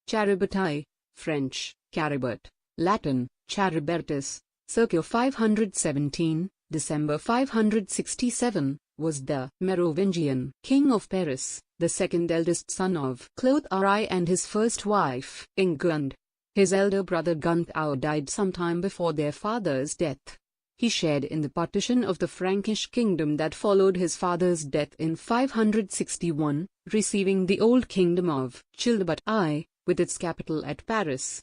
Charibert I, French, Caribert, Latin, Charibertus, circa 517, December 567, was the Merovingian King of Paris, the second-eldest son of Chlothar I and his first wife, Ingund. His elder brother Gunthar died sometime before their father's death. He shared in the partition of the Frankish kingdom that followed his father's death in 561, receiving the old kingdom of Childebert I, with its capital at Paris.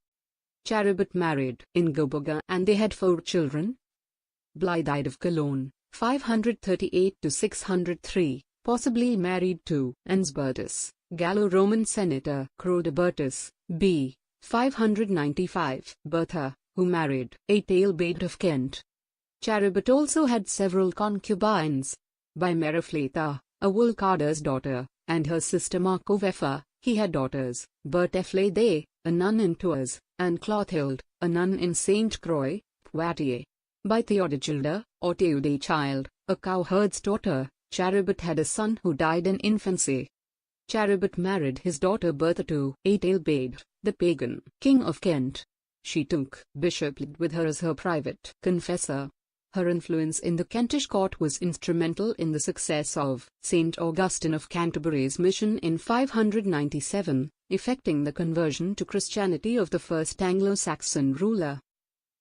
Charibert married Ingund and they had 4 children. Bly died of Cologne, 538–603, possibly married to Charibertus, Gallo-Roman senator Charibertus, b. 595, Bertha, who married Childebert of Kent. Charibert also had several concubines. By Merovingian, a woolcarder's daughter, and her sister Marcovefa, he had daughters, Bertheflede, a nun in Tours, and Clothilde, a nun in Saint Croix, Poitiers. By Theodechilde, or Theodechilde, a cowherd's daughter, Charibert had a son who died in infancy. Charibert married his daughter Bertha to Childebert, the pagan king of Kent. She took Bishop Liud with her as her private confessor. Her influence in the Kentish court was instrumental in the success of St. Augustine of Canterbury's mission in 597, effecting the conversion to Christianity of the first Anglo-Saxon ruler.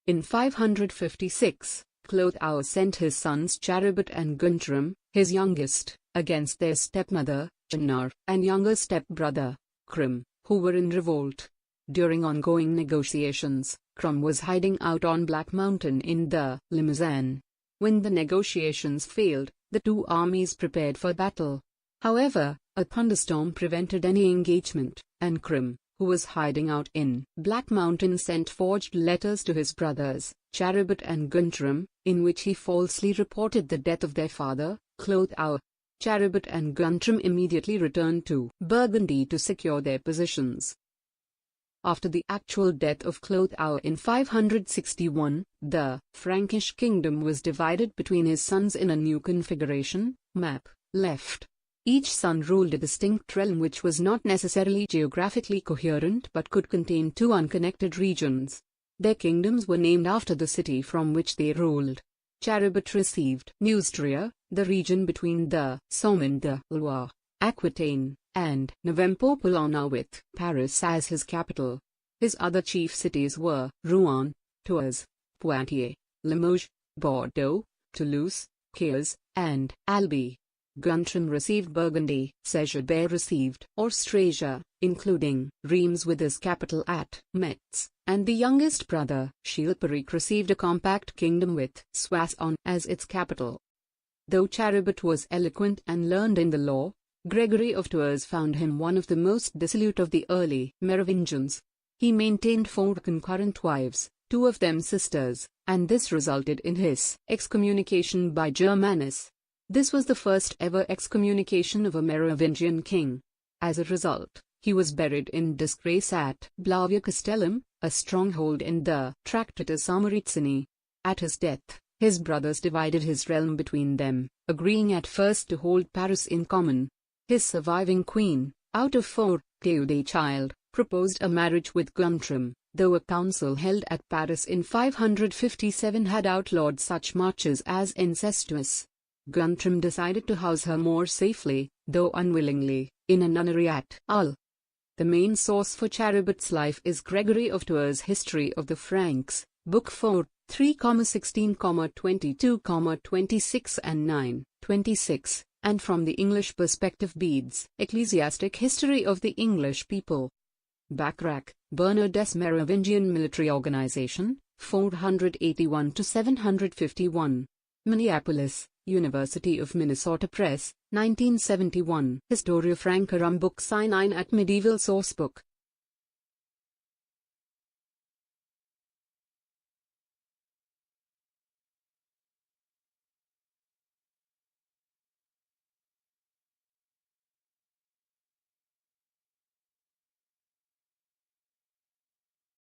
In 556, Chlothar sent his sons Charibert and Gunthar, his youngest, against their stepmother, Gunnar, and younger stepbrother, Crim, who were in revolt. During ongoing negotiations, Crim was hiding out on Black Mountain in the Limousin. When the negotiations failed, the two armies prepared for battle. However, a thunderstorm prevented any engagement, and Crim, who was hiding out in Black Mountain, sent forged letters to his brothers, Charibert and Gunthar, in which he falsely reported the death of their father, Chlothar. Charibert and Gunthar immediately returned to Burgundy to secure their positions. After the actual death of Chlothar in 561, the Frankish kingdom was divided between his sons in a new configuration, map, left. Each son ruled a distinct realm which was not necessarily geographically coherent but could contain 2 unconnected regions. Their kingdoms were named after the city from which they ruled. Charibert received Neustria, the region between the Somme and the Loire, Aquitaine, and Novempopolona, with Paris as his capital. His other chief cities were Rouen, Tours, Poitiers, Limoges, Bordeaux, Toulouse, Kiev, and Albi. Gunthar received Burgundy, Childebert received Austrasia, including Reims with his capital at Metz, and the youngest brother, Childebert, received a compact kingdom with Soissons as its capital. Though Charibert was eloquent and learned in the law, Gregory of Tours found him one of the most dissolute of the early Merovingians. He maintained 4 concurrent wives, 2 of them sisters, and this resulted in his excommunication by Germanus. This was the first ever excommunication of a Merovingian king. As a result, he was buried in disgrace at Blavia Castellum, a stronghold in the Tractatus Amaritini. At his death, his brothers divided his realm between them, agreeing at first to hold Paris in common. His surviving queen, out of 4, Theodechilde, proposed a marriage with Gunthar, though a council held at Paris in 557 had outlawed such marriages as incestuous. Gunthar decided to house her more safely, though unwillingly, in a nunnery at Arles. The main source for Charibert's life is Gregory of Tours' History of the Franks, Book 4, 3,16, 22, 26 and 9, 26, and from the English perspective Bede's Ecclesiastic History of the English People. Backrack, Bernard S. Merovingian Military Organization, 481–751. Minneapolis, University of Minnesota Press, 1971. Historia Francarum Book Sinai at Medieval Sourcebook.